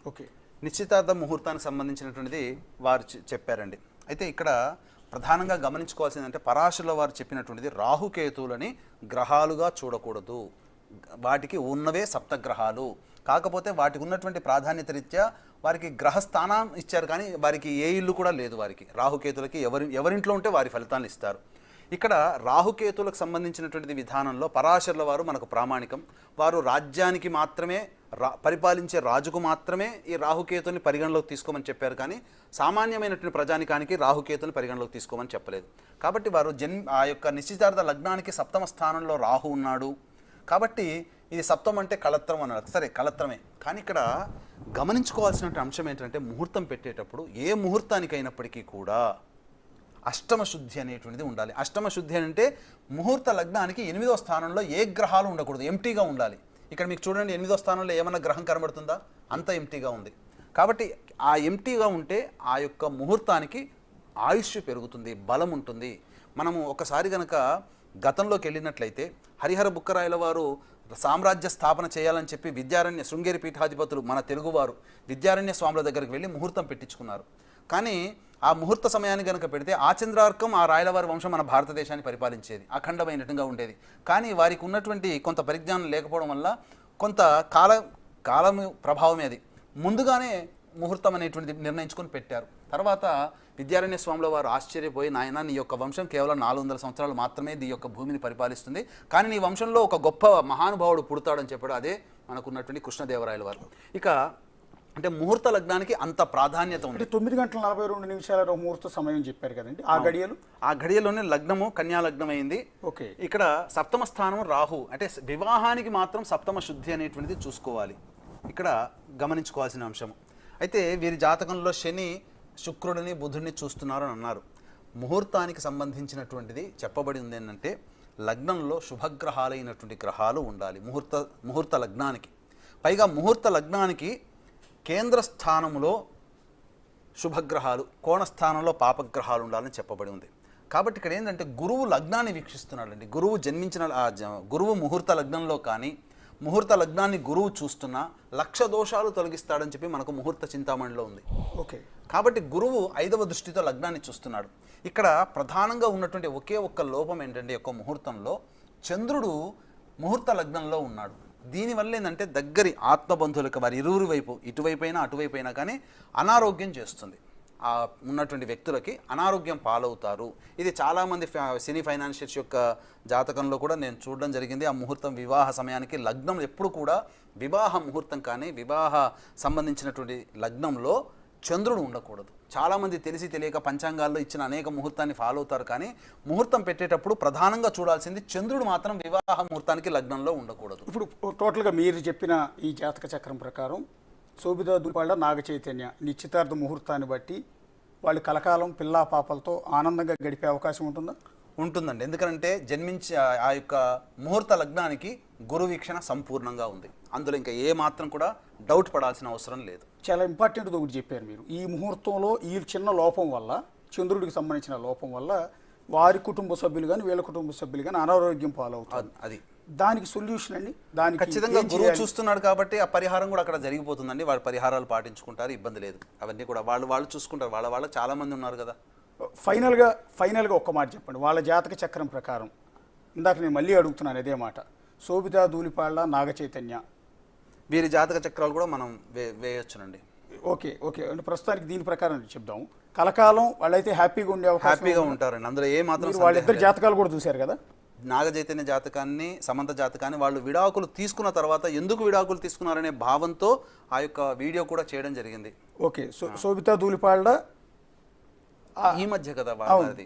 Okay, నిశ్చితార్థ ముహూర్తానికి సంబంధించినటువంటిది వారు చెప్పారండి. అయితే ఇక్కడ ప్రధానంగా గమనించుకోవాల్సిందంటే పరాశరుల వారు చెప్పినటువంటిది రాహుకేతువులని గ్రహాలుగా చూడకూడదు. వాటికి ఉన్నవే సప్తగ్రహాలు. కాకపోతే వాటికి ఉన్నటువంటి ప్రాధాన్యత రీత్యా వారికి గ్రహస్థానం ఇచ్చారు, కానీ వారికి ఏ ఇల్లు కూడా లేదు. వారికి రాహుకేతులకి ఎవరింట్లో ఉంటే వారి ఫలితాలను ఇస్తారు. ఇక్కడ రాహుకేతులకు సంబంధించినటువంటి విధానంలో పరాశరుల వారు మనకు ప్రామాణికం. వారు రాజ్యానికి మాత్రమే పరిపాలించే రాజుకు మాత్రమే ఈ రాహుకేతుని పరిగణలోకి తీసుకోమని చెప్పారు, కానీ సామాన్యమైనటువంటి ప్రజానికానికి రాహుకేతుని పరిగణలోకి తీసుకోమని చెప్పలేదు. కాబట్టి వారు ఆ యొక్క నిశ్చితార్థ లగ్నానికి సప్తమ స్థానంలో రాహు ఉన్నాడు కాబట్టి ఇది సప్తం అంటే కళత్రం అన్నారు. సరే, కళత్రమే. కానీ ఇక్కడ గమనించుకోవాల్సిన అంశం ఏంటంటే ముహూర్తం పెట్టేటప్పుడు ఏ ముహూర్తానికి అయినప్పటికీ కూడా అష్టమ శుద్ధి అనేటువంటిది ఉండాలి. అష్టమ శుద్ధి అంటే ముహూర్త లగ్నానికి 8వ స్థానంలో ఏ గ్రహాలు ఉండకూడదు, ఎంటీగా ఉండాలి. ఇక్కడ మీకు చూడండి, 8వ స్థానంలో ఏమన్నా గ్రహం కనబడుతుందా? అంత ఎంటీగా ఉంది. కాబట్టి ఆ ఎంటీగా ఉంటే ఆ యొక్క ముహూర్తానికి ఆయుష్ పెరుగుతుంది, బలం ఉంటుంది. మనము ఒకసారి కనుక గతంలోకి వెళ్ళినట్లయితే హరిహర బుక్కరాయల వారు సామ్రాజ్య స్థాపన చేయాలని చెప్పి శృంగేరి పీఠాధిపతులు మన తెలుగువారు విద్యారణ్య స్వాముల దగ్గరికి వెళ్ళి ముహూర్తం పెట్టించుకున్నారు. కానీ ఆ ముహూర్త సమయాన్ని కనుక పెడితే ఆచంద్రార్కం ఆ రాయలవారి వంశం మన భారతదేశాన్ని పరిపాలించేది, అఖండమైనట్టుగా ఉండేది. కానీ వారికి ఉన్నటువంటి కొంత పరిజ్ఞానం లేకపోవడం వల్ల కొంత కాలం ప్రభావమే అది. ముందుగానే ముహూర్తం అనేటువంటి నిర్ణయించుకొని పెట్టారు. తర్వాత విద్యారణ్య స్వాముల వారు ఆశ్చర్యపోయి, నాయన నీ యొక్క వంశం కేవలం 400 సంవత్సరాలు మాత్రమే ఈ యొక్క భూమిని పరిపాలిస్తుంది, కానీ నీ వంశంలో ఒక గొప్ప మహానుభావుడు పుడతాడని చెప్పాడు. అదే మనకున్నటువంటి కృష్ణదేవరాయల వారు. ఇక అంటే ముహూర్త లగ్నానికి అంత ప్రాధాన్యత ఉంది. 9:42 ముహూర్త సమయం చెప్పారు కదండి. ఆ గడియలోనే లగ్నము కన్యా లగ్నం అయింది. ఓకే, ఇక్కడ సప్తమ స్థానం రాహు, అంటే వివాహానికి మాత్రం సప్తమ శుద్ధి అనేటువంటిది చూసుకోవాలి. ఇక్కడ గమనించుకోవాల్సిన అంశము. అయితే వీరి జాతకంలో శని శుక్రుడిని బుధుడిని చూస్తున్నారు అని అన్నారు. ముహూర్తానికి సంబంధించినటువంటిది చెప్పబడి ఉంది ఏంటంటే లగ్నంలో శుభగ్రహాలైనటువంటి గ్రహాలు ఉండాలి ముహూర్త లగ్నానికి. పైగా ముహూర్త లగ్నానికి కేంద్ర స్థానంలో శుభగ్రహాలు, కోణస్థానంలో పాపగ్రహాలు ఉండాలని చెప్పబడి ఉంది. కాబట్టి ఇక్కడ ఏంటంటే గురువు లగ్నాన్ని వీక్షిస్తున్నాడండి. గురువు ముహూర్త లగ్నంలో కానీ ముహూర్త లగ్నాన్ని గురువు చూస్తున్నా 1,00,000 దోషాలు తొలగిస్తాడని చెప్పి మనకు ముహూర్త చింతామణిలో ఉంది. ఓకే, కాబట్టి గురువు 5వ దృష్టితో లగ్నాన్ని చూస్తున్నాడు. ఇక్కడ ప్రధానంగా ఉన్నటువంటి ఒకే ఒక్క లోపం ఏంటంటే యొక్క ముహూర్తంలో చంద్రుడు ముహూర్త లగ్నంలో ఉన్నాడు. దీనివల్ల ఏంటంటే దగ్గరి ఆత్మబంధువులకు వారి ఇరువురి వైపు, ఇటువైపు అయినా అటువైపు అయినా కానీ అనారోగ్యం చేస్తుంది. ఉన్నటువంటి వ్యక్తులకి అనారోగ్యం పాలవుతారు. ఇది చాలామంది సినీ ఫైనాన్షియర్స్ యొక్క జాతకంలో కూడా నేను చూడడం జరిగింది. ఆ ముహూర్తం వివాహ సమయానికి లగ్నం ఎప్పుడు కూడా వివాహ ముహూర్తం కానీ వివాహ సంబంధించినటువంటి లగ్నంలో చంద్రుడు ఉండకూడదు. చాలామంది తెలిసి తెలియక పంచాంగాల్లో ఇచ్చిన అనేక ముహూర్తాన్ని ఫాలో అవుతారు, కానీ ముహూర్తం పెట్టేటప్పుడు ప్రధానంగా చూడాల్సింది చంద్రుడు మాత్రం వివాహ ముహూర్తానికి లగ్నంలో ఉండకూడదు. ఇప్పుడు టోటల్గా మీరు చెప్పిన ఈ జాతక చక్రం ప్రకారం శోభితా దుపాళ్ళ నాగ చైతన్య నిశ్చితార్థ ముహూర్తాన్ని బట్టి వాళ్ళు కలకాలం పిల్లా పాపలతో ఆనందంగా గడిపే అవకాశం ఉంటుందా? ఉంటుందండి. ఎందుకంటే జన్మించే ఆ యొక్క ముహూర్త లగ్నానికి గురు వీక్షణ సంపూర్ణంగా ఉంది. అందులో ఇంకా ఏ మాత్రం కూడా డౌట్ పడాల్సిన అవసరం లేదు. చాలా ఇంపార్టెంట్ ఒకటి చెప్పారు మీరు. ఈ ముహూర్తంలో ఈ చిన్న లోపం వల్ల, చంద్రుడికి సంబంధించిన లోపం వల్ల వారి కుటుంబ సభ్యులు కానీ వీళ్ళ కుటుంబ సభ్యులు కానీ అనారోగ్యం పాలవుతారు. అది దానికి సొల్యూషన్ అండి. దానికి ఖచ్చితంగా గురువు చూస్తున్నాడు కాబట్టి ఆ పరిహారం కూడా అక్కడ జరిగిపోతుందండి. వాళ్ళు పరిహారాలు పాటించుకుంటారు, ఇబ్బంది లేదు. అవన్నీ కూడా వాళ్ళు చూసుకుంటారు. వాళ్ళ చాలా మంది ఉన్నారు కదా. ఫైనల్గా ఒక్క మాట చెప్పండి. వాళ్ళ జాతక చక్రం ప్రకారం ఇందాక నేను మళ్ళీ అడుగుతున్నాను ఇదే మాట. శోభితా ధూళిపాళ్ళ నాగ చైతన్య వీరి జాతక చక్రాలు కూడా మనం వేయొచ్చునండి. ఓకే, అంటే ప్రస్తుతానికి దీని ప్రకారం చెప్దాం. కలకాలం వాళ్ళైతే హ్యాపీగా ఉండే హ్యాపీగా ఉంటారండి. అందులో ఏ మాత్రం వాళ్ళిద్దరు జాతకాలు కూడా చూశారు కదా. నాగ చైతన్య జాతకాన్ని, సమంత జాతకాన్ని వాళ్ళు విడాకులు తీసుకున్న తర్వాత ఎందుకు విడాకులు తీసుకున్నారనే భావంతో ఆ యొక్క వీడియో కూడా చేయడం జరిగింది. ఓకే, శోభితా ధూళిపాళ్ళ ఈ మధ్య కదా వాళ్ళది.